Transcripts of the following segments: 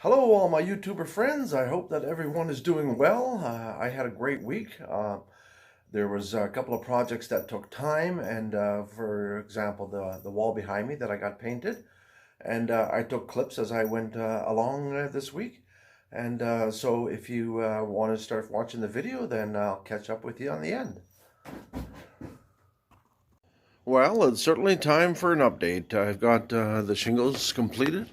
Hello, all my YouTuber friends. I hope that everyone is doing well. I had a great week. There was a couple of projects that took time, and for example, the wall behind me that I got painted, and I took clips as I went along this week. And so, if you want to start watching the video, then I'll catch up with you on the end. Well, it's certainly time for an update. I've got the shingles completed.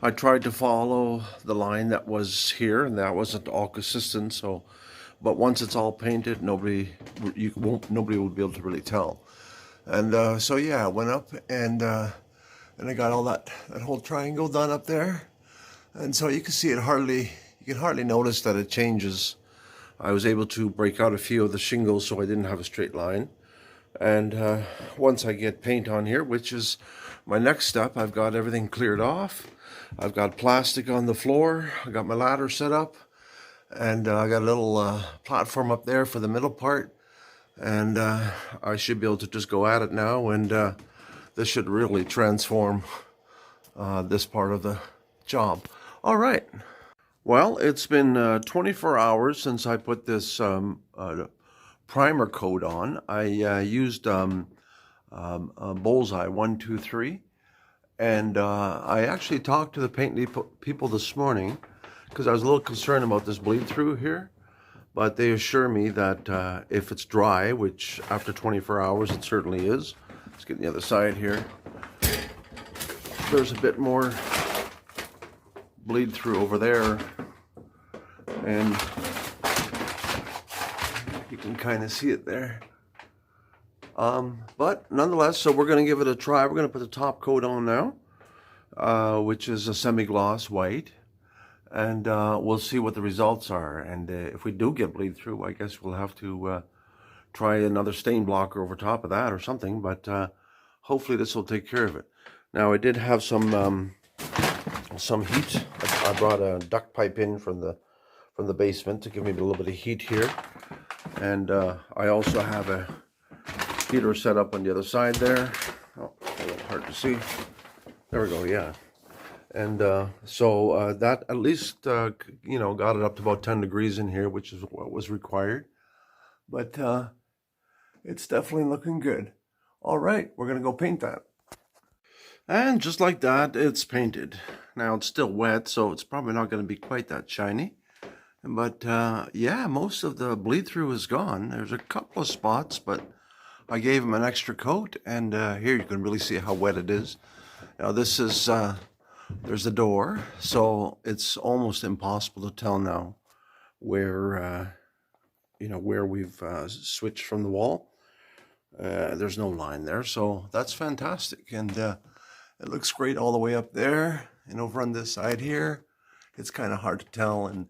I tried to follow the line that was here, and that wasn't all consistent. So, but once it's all painted, nobody will be able to really tell. And so yeah, I went up and I got all that whole triangle done up there, and so you can see you can hardly notice that it changes. I was able to break out a few of the shingles so I didn't have a straight line. And once I get paint on here, which is my next step, I've got everything cleared off. I've got plastic on the floor. I got my ladder set up, and I got a little platform up there for the middle part. And I should be able to just go at it now, and this should really transform this part of the job. All right. Well, it's been 24 hours since I put this primer coat on. I used Bullseye 123, and I actually talked to the paint people this morning because I was a little concerned about this bleed through here, but they assure me that if it's dry, which after 24 hours it certainly is. Let's get the other side here. There's a bit more bleed through over there, and you can kind of see it there. But nonetheless, so we're going to give it a try. We're going to put the top coat on now, which is a semi-gloss white, and we'll see what the results are. And if we do get bleed through, I guess we'll have to try another stain blocker over top of that or something, but hopefully this will take care of it. Now, I did have some heat. I brought a duct pipe in from the basement to give me a little bit of heat here. And I also have a heater set up on the other side there. Oh, a little hard to see. There we go, yeah. And so that at least, got it up to about 10 degrees in here, which is what was required. But it's definitely looking good. All right, we're going to go paint that. And just like that, it's painted. Now, it's still wet, so it's probably not going to be quite that shiny. But yeah, most of the bleed through is gone. There's a couple of spots, but I gave them an extra coat, and here you can really see how wet it is. Now this is, there's the door, so it's almost impossible to tell now where, where we've switched from the wall. There's no line there, so that's fantastic. And it looks great all the way up there, and over on this side here, it's kind of hard to tell, and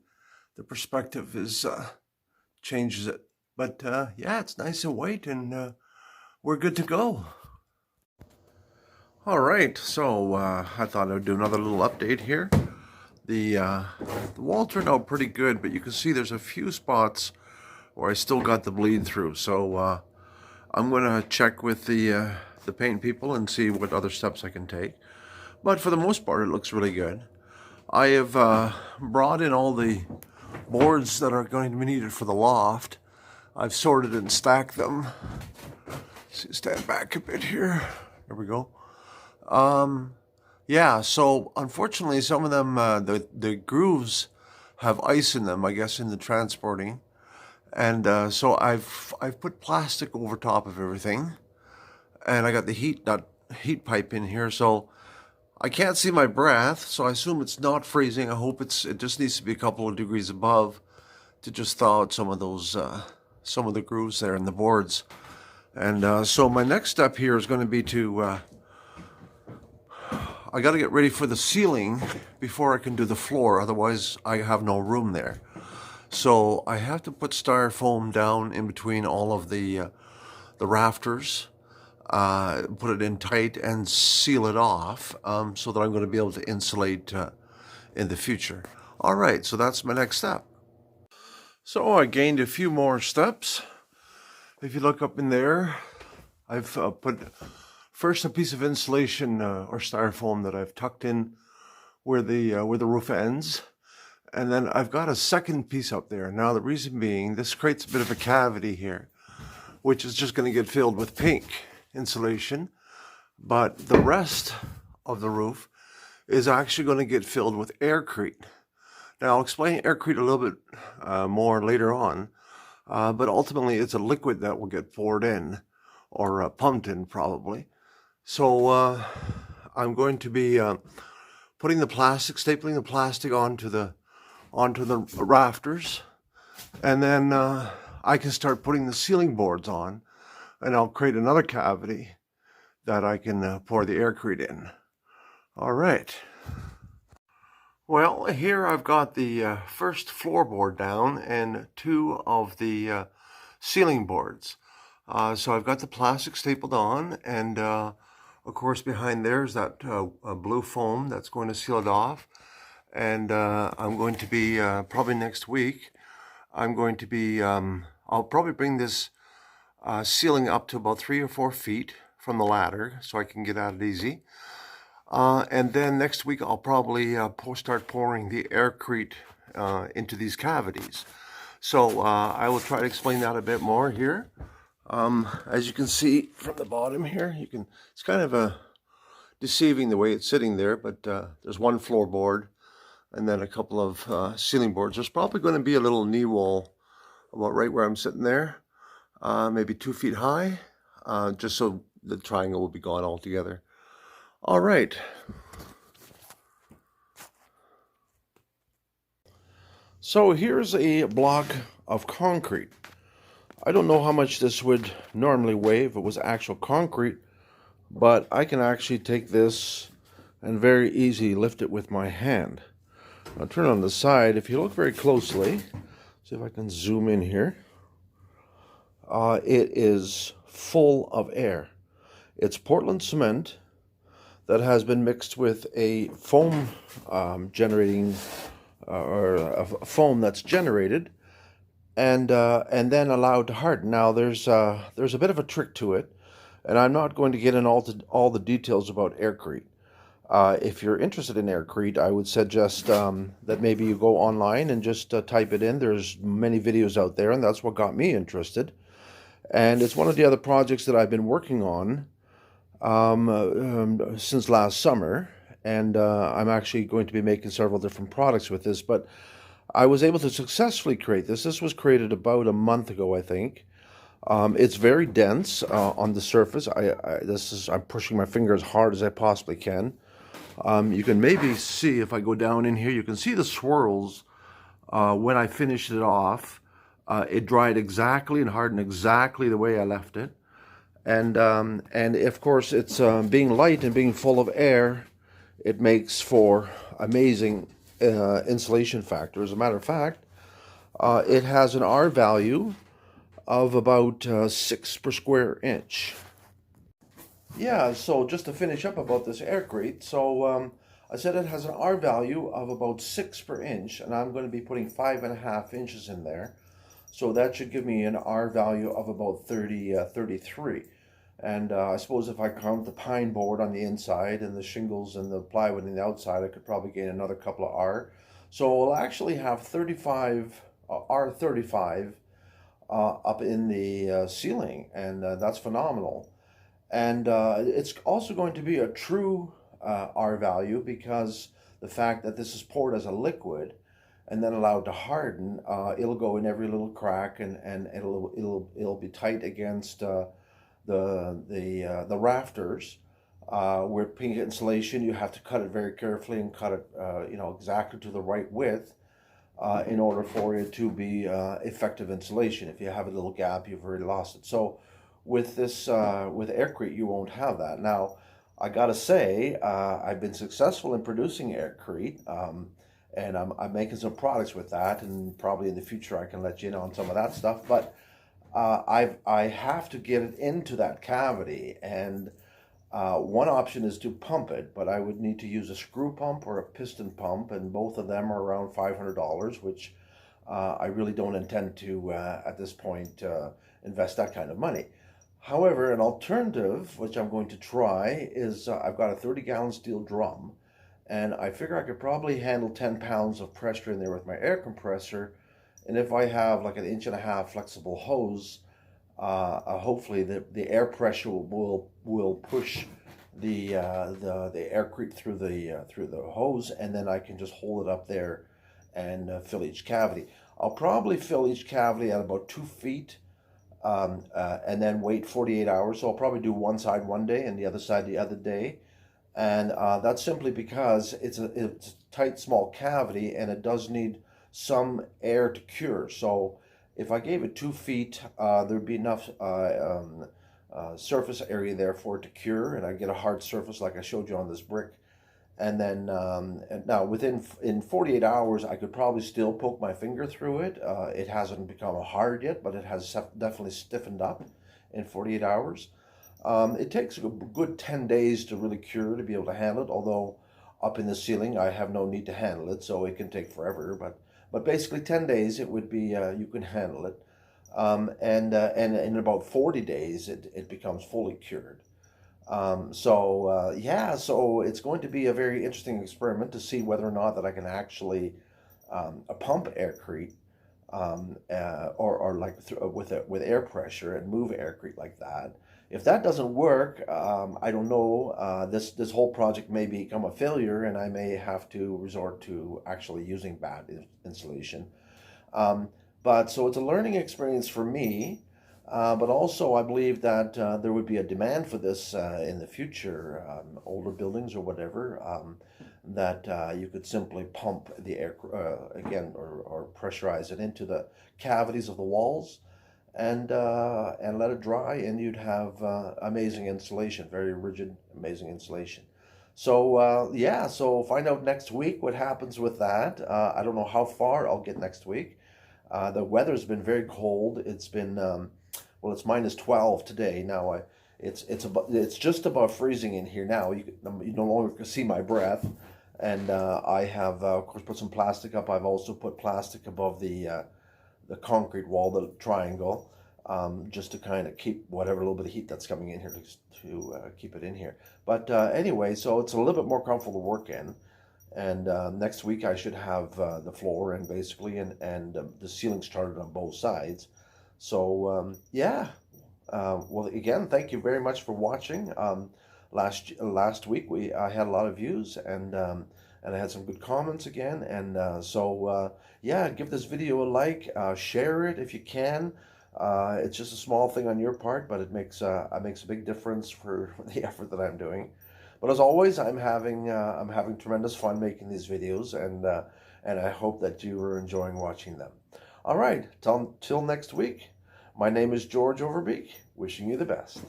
the perspective is changes it. But yeah, it's nice and white, and we're good to go. All right, so I thought I'd do another little update here. The wall turned out pretty good, but you can see there's a few spots where I still got the bleed through. So I'm going to check with the paint people and see what other steps I can take. But for the most part, it looks really good. I have brought in all the boards that are going to be needed for the loft. I've sorted and stacked them. See, stand back a bit here. There we go. Yeah, so unfortunately some of them, the grooves have ice in them, I guess, in the transporting. And so I've put plastic over top of everything. And I got the heat pipe in here, so I can't see my breath, so I assume it's not freezing. I hope it just needs to be a couple of degrees above to just thaw out some of those, some of the grooves there in the boards. And so my next step here is going to be to, I got to get ready for the ceiling before I can do the floor, otherwise I have no room there. So I have to put styrofoam down in between all of the rafters. Put it in tight and seal it off so that I'm going to be able to insulate in the future. All right, so that's my next step. So I gained a few more steps. If you look up in there, I've put first a piece of insulation or styrofoam that I've tucked in where the roof ends. And then I've got a second piece up there. Now the reason being, this creates a bit of a cavity here, which is just going to get filled with pink insulation. But the rest of the roof is actually going to get filled with aircrete. Now I'll explain aircrete a little bit more later on, but ultimately it's a liquid that will get poured in, or pumped in probably. So I'm going to be putting the plastic, stapling the plastic onto the rafters, and then I can start putting the ceiling boards on, and I'll create another cavity that I can pour the aircrete in. All right. Well, here I've got the first floorboard down and two of the ceiling boards. So I've got the plastic stapled on, and of course behind there's that blue foam that's going to seal it off. And I'm going to be, probably next week, I'm going to be, I'll probably bring this ceiling up to about 3 or 4 feet from the ladder so I can get at it easy. And then next week I'll probably start pouring the aircrete into these cavities. So I will try to explain that a bit more here. As you can see from the bottom here, it's kind of deceiving the way it's sitting there, but there's one floorboard and then a couple of ceiling boards. There's probably going to be a little knee wall about right where I'm sitting there, maybe 2 feet high, just so the triangle will be gone altogether. All right. So here's a block of concrete. I don't know how much this would normally weigh if it was actual concrete, but I can actually take this and very easily lift it with my hand. I'll turn it on the side. If you look very closely, see if I can zoom in here, it is full of air. It's Portland cement that has been mixed with a foam generating, or a foam that's generated, and then allowed to harden. Now there's a bit of a trick to it, and I'm not going to get into all the details about aircrete. If you're interested in aircrete, I would suggest that maybe you go online and just type it in. There's many videos out there, and that's what got me interested. And it's one of the other projects that I've been working on since last summer, and I'm actually going to be making several different products with this, but I was able to successfully create this. This was created about a month ago, I think. It's very dense on the surface. I'm pushing my finger as hard as I possibly can. You can maybe see, if I go down in here, you can see the swirls when I finished it off. It dried exactly and hardened exactly the way I left it. And of course, it's being light and being full of air, it makes for amazing insulation factor. As a matter of fact, it has an R value of about 6 per square inch. Yeah, so just to finish up about this aircrete, so I said it has an R value of about 6 per inch, and I'm going to be putting 5.5 inches in there. So that should give me an R value of about 33. And I suppose if I count the pine board on the inside and the shingles and the plywood on the outside, I could probably gain another couple of R. So we'll actually have 35, R35 up in the ceiling, and that's phenomenal. And it's also going to be a true R value, because the fact that this is poured as a liquid and then allowed to harden, it'll go in every little crack, and it'll be tight against the rafters. With pink insulation, you have to cut it very carefully and cut it exactly to the right width in order for it to be effective insulation. If you have a little gap, you've already lost it. So with this, with aircrete, you won't have that. Now, I gotta say, I've been successful in producing aircrete, and I'm making some products with that, and probably in the future I can let you in on some of that stuff. But I have to get it into that cavity, and one option is to pump it, but I would need to use a screw pump or a piston pump, and both of them are around $500, which I really don't intend to, at this point, invest that kind of money. However, an alternative, which I'm going to try, is I've got a 30-gallon steel drum, and I figure I could probably handle 10 pounds of pressure in there with my air compressor. And if I have like an 1.5 inch flexible hose, hopefully the air pressure will push the aircrete through the hose, and then I can just hold it up there and fill each cavity. I'll probably fill each cavity at about 2 feet, and then wait 48 hours. So I'll probably do one side one day and the other side the other day. And that's simply because it's a tight, small cavity, and it does need some air to cure. So if I gave it 2 feet, there'd be enough surface area there for it to cure, and I get a hard surface like I showed you on this brick. And then and now in 48 hours, I could probably still poke my finger through it. It hasn't become hard yet, but it has definitely stiffened up in 48 hours. It takes a good 10 days to really cure, to be able to handle it, although up in the ceiling I have no need to handle it, so it can take forever. But basically 10 days it would be, you can handle it. And in about 40 days it becomes fully cured. Yeah, so it's going to be a very interesting experiment to see whether or not that I can actually pump aircrete, or like with air pressure and move aircrete like that. If that doesn't work, I don't know. This whole project may become a failure, and I may have to resort to actually using bad insulation. But so it's a learning experience for me. But also, I believe that there would be a demand for this in the future, older buildings or whatever, that you could simply pump the air again, or pressurize it into the cavities of the walls, and let it dry, and you'd have amazing insulation, very rigid, amazing insulation. So yeah, so find out next week what happens with that. I don't know how far I'll get next week. The weather's been very cold. It's been well, it's -12 today. Now it's just about freezing in here now. You no longer can see my breath, and I have of course put some plastic up. I've also put plastic above the concrete wall, the triangle, just to kind of keep whatever little bit of heat that's coming in here to keep it in here. But anyway, so it's a little bit more comfortable to work in. And next week I should have the floor and basically and the ceiling started on both sides. So yeah, well, again, thank you very much for watching. Last week I had a lot of views, and I had some good comments again. And yeah, give this video a like, share it if you can. It's just a small thing on your part, but it makes a big difference for the effort that I'm doing. But as always, I'm having tremendous fun making these videos, and I hope that you are enjoying watching them. All right, till next week. My name is George Overbeek, wishing you the best.